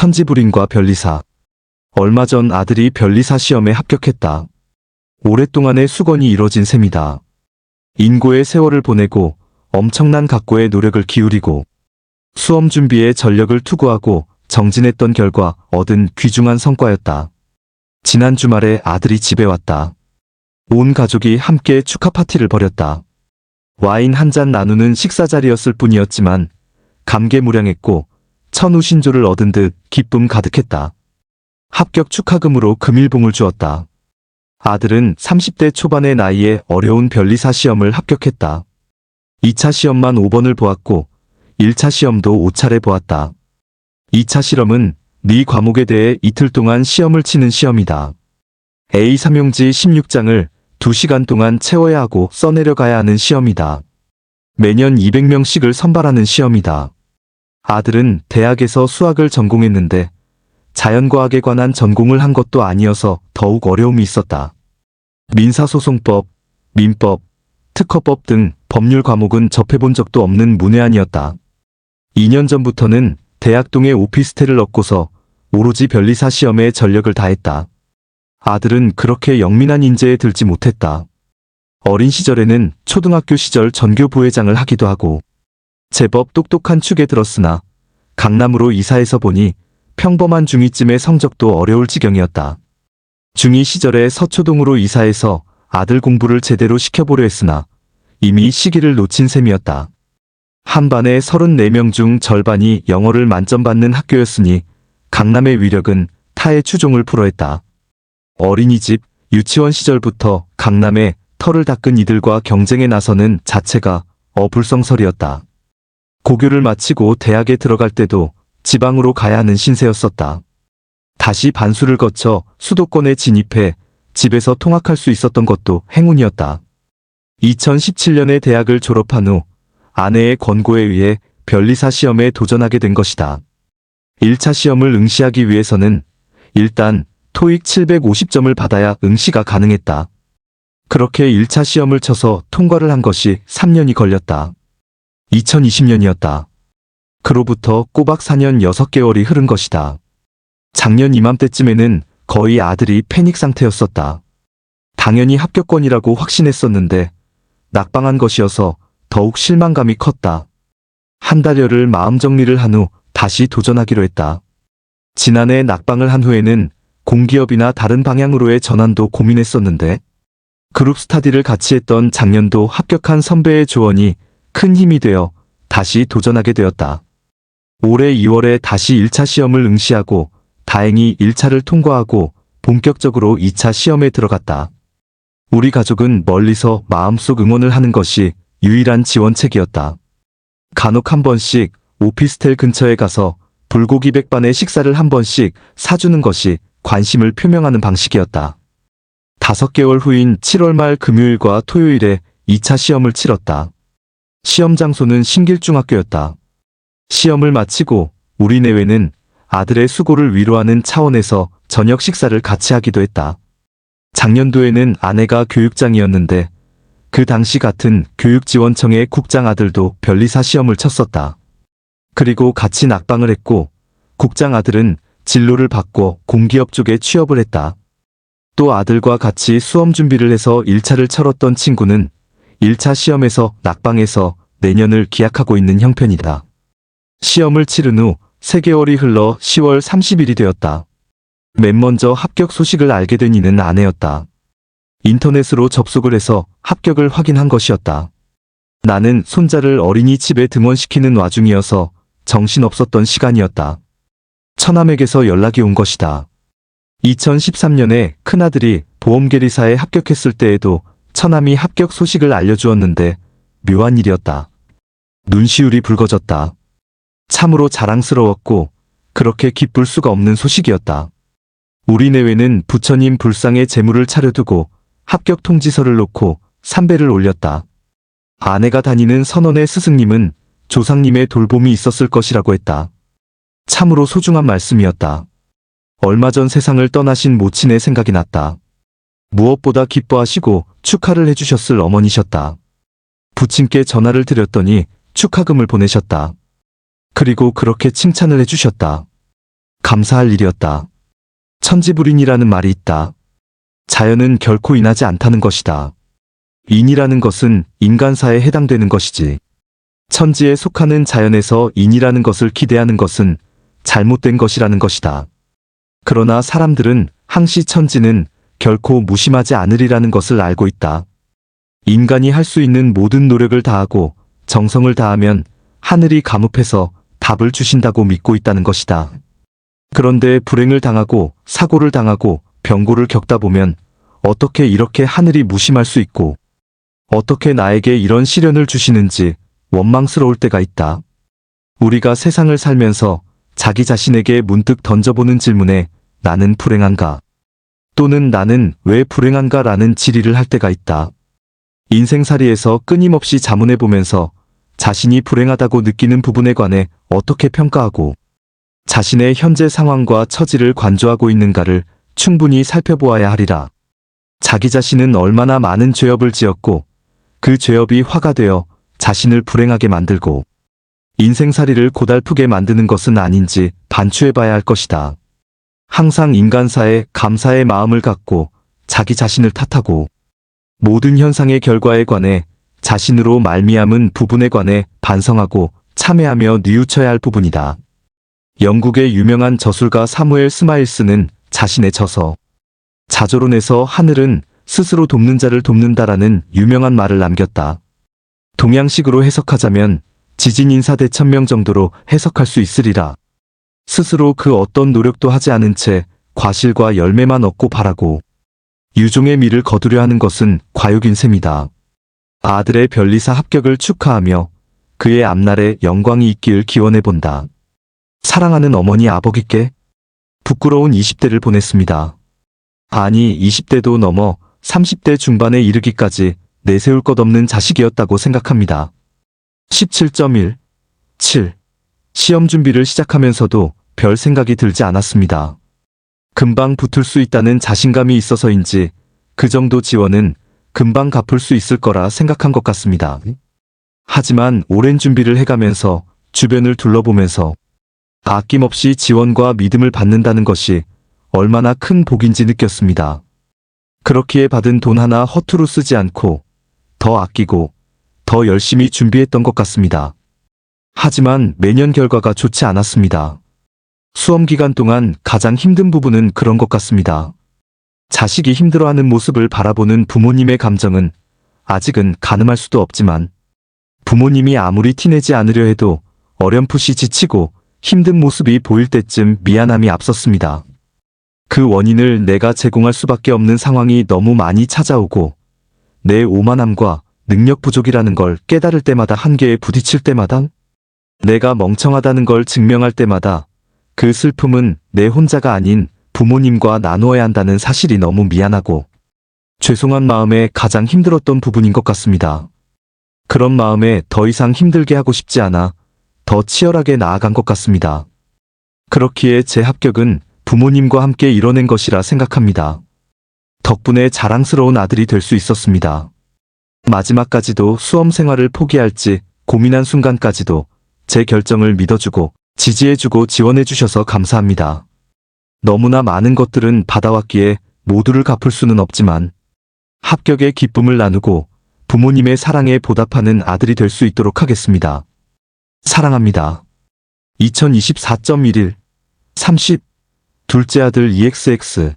천지불인과 변리사. 얼마 전 아들이 변리사 시험에 합격했다. 오랫동안의 수건이 이뤄진 셈이다. 인고의 세월을 보내고 엄청난 각고의 노력을 기울이고 수험 준비에 전력을 투구하고 정진했던 결과 얻은 귀중한 성과였다. 지난 주말에 아들이 집에 왔다. 온 가족이 함께 축하 파티를 벌였다. 와인 한 잔 나누는 식사 자리였을 뿐이었지만 감개무량했고 천우신조를 얻은 듯 기쁨 가득했다. 합격 축하금으로 금일봉을 주었다. 아들은 30대 초반의 나이에 어려운 변리사 시험을 합격했다. 2차 시험만 5번을 보았고 1차 시험도 5차례 보았다. 2차 실험은 네 과목에 대해 이틀 동안 시험을 치는 시험이다. A3용지 16장을 2시간 동안 채워야 하고 써내려가야 하는 시험이다. 매년 200명씩을 선발하는 시험이다. 아들은 대학에서 수학을 전공했는데 자연과학에 관한 전공을 한 것도 아니어서 더욱 어려움이 있었다. 민사소송법, 민법, 특허법 등 법률 과목은 접해본 적도 없는 문외한이었다. 2년 전부터는 대학동에 오피스텔을 얻고서 오로지 변리사 시험에 전력을 다했다. 아들은 그렇게 영민한 인재에 들지 못했다. 어린 시절에는 초등학교 시절 전교 부회장을 하기도 하고 제법 똑똑한 축에 들었으나 강남으로 이사해서 보니 평범한 중2쯤의 성적도 어려울 지경이었다. 중2 시절에 서초동으로 이사해서 아들 공부를 제대로 시켜보려 했으나 이미 시기를 놓친 셈이었다. 한 반에 34명 중 절반이 영어를 만점 받는 학교였으니 강남의 위력은 타의 추종을 풀어했다. 어린이집, 유치원 시절부터 강남에 털을 닦은 이들과 경쟁에 나서는 자체가 어불성설이었다. 고교를 마치고 대학에 들어갈 때도 지방으로 가야 하는 신세였었다. 다시 반수를 거쳐 수도권에 진입해 집에서 통학할 수 있었던 것도 행운이었다. 2017년에 대학을 졸업한 후 아내의 권고에 의해 변리사 시험에 도전하게 된 것이다. 1차 시험을 응시하기 위해서는 일단 토익 750점을 받아야 응시가 가능했다. 그렇게 1차 시험을 쳐서 통과를 한 것이 3년이 걸렸다. 2020년이었다. 그로부터 꼬박 4년 6개월이 흐른 것이다. 작년 이맘때쯤에는 거의 아들이 패닉 상태였었다. 당연히 합격권이라고 확신했었는데 낙방한 것이어서 더욱 실망감이 컸다. 한 달여를 마음 정리를 한 후 다시 도전하기로 했다. 지난해 낙방을 한 후에는 공기업이나 다른 방향으로의 전환도 고민했었는데 그룹 스타디를 같이 했던 작년도 합격한 선배의 조언이 큰 힘이 되어 다시 도전하게 되었다. 올해 2월에 다시 1차 시험을 응시하고 다행히 1차를 통과하고 본격적으로 2차 시험에 들어갔다. 우리 가족은 멀리서 마음속 응원을 하는 것이 유일한 지원책이었다. 간혹 한 번씩 오피스텔 근처에 가서 불고기 백반에 식사를 한 번씩 사주는 것이 관심을 표명하는 방식이었다. 5개월 후인 7월 말 금요일과 토요일에 2차 시험을 치렀다. 시험 장소는 신길중학교였다. 시험을 마치고 우리 내외는 아들의 수고를 위로하는 차원에서 저녁 식사를 같이 하기도 했다. 작년도에는 아내가 교육장이었는데 그 당시 같은 교육지원청의 국장 아들도 변리사 시험을 쳤었다. 그리고 같이 낙방을 했고 국장 아들은 진로를 바꿔 공기업 쪽에 취업을 했다. 또 아들과 같이 수험 준비를 해서 1차를 치렀던 친구는 1차 시험에서 낙방해서 내년을 기약하고 있는 형편이다. 시험을 치른 후 3개월이 흘러 10월 30일이 되었다. 맨 먼저 합격 소식을 알게 된 이는 아내였다. 인터넷으로 접속을 해서 합격을 확인한 것이었다. 나는 손자를 어린이집에 등원시키는 와중이어서 정신없었던 시간이었다. 처남에게서 연락이 온 것이다. 2013년에 큰아들이 보험계리사에 합격했을 때에도 처남이 합격 소식을 알려주었는데 묘한 일이었다. 눈시울이 붉어졌다. 참으로 자랑스러웠고 그렇게 기쁠 수가 없는 소식이었다. 우리 내외는 부처님 불상에 재물을 차려두고 합격 통지서를 놓고 삼배를 올렸다. 아내가 다니는 선원의 스승님은 조상님의 돌봄이 있었을 것이라고 했다. 참으로 소중한 말씀이었다. 얼마 전 세상을 떠나신 모친의 생각이 났다. 무엇보다 기뻐하시고 축하를 해주셨을 어머니셨다. 부친께 전화를 드렸더니 축하금을 보내셨다. 그리고 그렇게 칭찬을 해주셨다. 감사할 일이었다. 천지불인이라는 말이 있다. 자연은 결코 인하지 않다는 것이다. 인이라는 것은 인간사에 해당되는 것이지. 천지에 속하는 자연에서 인이라는 것을 기대하는 것은 잘못된 것이라는 것이다. 그러나 사람들은 항시 천지는 결코 무심하지 않으리라는 것을 알고 있다. 인간이 할 수 있는 모든 노력을 다하고 정성을 다하면 하늘이 감흡해서 답을 주신다고 믿고 있다는 것이다. 그런데 불행을 당하고 사고를 당하고 병고를 겪다 보면 어떻게 이렇게 하늘이 무심할 수 있고 어떻게 나에게 이런 시련을 주시는지 원망스러울 때가 있다. 우리가 세상을 살면서 자기 자신에게 문득 던져보는 질문에 나는 불행한가? 또는 나는 왜 불행한가? 라는 질의를 할 때가 있다. 인생살이에서 끊임없이 자문해보면서 자신이 불행하다고 느끼는 부분에 관해 어떻게 평가하고 자신의 현재 상황과 처지를 관조하고 있는가를 충분히 살펴보아야 하리라. 자기 자신은 얼마나 많은 죄업을 지었고 그 죄업이 화가 되어 자신을 불행하게 만들고 인생살이를 고달프게 만드는 것은 아닌지 반추해봐야 할 것이다. 항상 인간사에 감사의 마음을 갖고 자기 자신을 탓하고 모든 현상의 결과에 관해 자신으로 말미암은 부분에 관해 반성하고 참회하며 뉘우쳐야 할 부분이다. 영국의 유명한 저술가 사무엘 스마일스는 자신의 저서 자조론에서 하늘은 스스로 돕는 자를 돕는다라는 유명한 말을 남겼다. 동양식으로 해석하자면 지진 인사 대천명 정도로 해석할 수 있으리라. 스스로 그 어떤 노력도 하지 않은 채 과실과 열매만 얻고 바라고 유종의 미를 거두려 하는 것은 과욕인 셈이다. 아들의 변리사 합격을 축하하며 그의 앞날에 영광이 있길 기원해본다. 사랑하는 어머니 아버지께 부끄러운 20대를 보냈습니다. 아니 20대도 넘어 30대 중반에 이르기까지 내세울 것 없는 자식이었다고 생각합니다. 17.1 7 시험 준비를 시작하면서도 별 생각이 들지 않았습니다. 금방 붙을 수 있다는 자신감이 있어서인지 그 정도 지원은 금방 갚을 수 있을 거라 생각한 것 같습니다. 하지만 오랜 준비를 해가면서 주변을 둘러보면서 아낌없이 지원과 믿음을 받는다는 것이 얼마나 큰 복인지 느꼈습니다. 그렇기에 받은 돈 하나 허투루 쓰지 않고 더 아끼고 더 열심히 준비했던 것 같습니다. 하지만 매년 결과가 좋지 않았습니다. 수험 기간 동안 가장 힘든 부분은 그런 것 같습니다. 자식이 힘들어하는 모습을 바라보는 부모님의 감정은 아직은 가늠할 수도 없지만 부모님이 아무리 티내지 않으려 해도 어렴풋이 지치고 힘든 모습이 보일 때쯤 미안함이 앞섰습니다. 그 원인을 내가 제공할 수밖에 없는 상황이 너무 많이 찾아오고 내 오만함과 능력 부족이라는 걸 깨달을 때마다 한계에 부딪힐 때마다 내가 멍청하다는 걸 증명할 때마다 그 슬픔은 내 혼자가 아닌 부모님과 나누어야 한다는 사실이 너무 미안하고 죄송한 마음에 가장 힘들었던 부분인 것 같습니다. 그런 마음에 더 이상 힘들게 하고 싶지 않아 더 치열하게 나아간 것 같습니다. 그렇기에 제 합격은 부모님과 함께 이뤄낸 것이라 생각합니다. 덕분에 자랑스러운 아들이 될 수 있었습니다. 마지막까지도 수험 생활을 포기할지 고민한 순간까지도 제 결정을 믿어주고 지지해주고 지원해주셔서 감사합니다. 너무나 많은 것들은 받아왔기에 모두를 갚을 수는 없지만 합격의 기쁨을 나누고 부모님의 사랑에 보답하는 아들이 될 수 있도록 하겠습니다. 사랑합니다. 2024.11 30 둘째 아들 EXX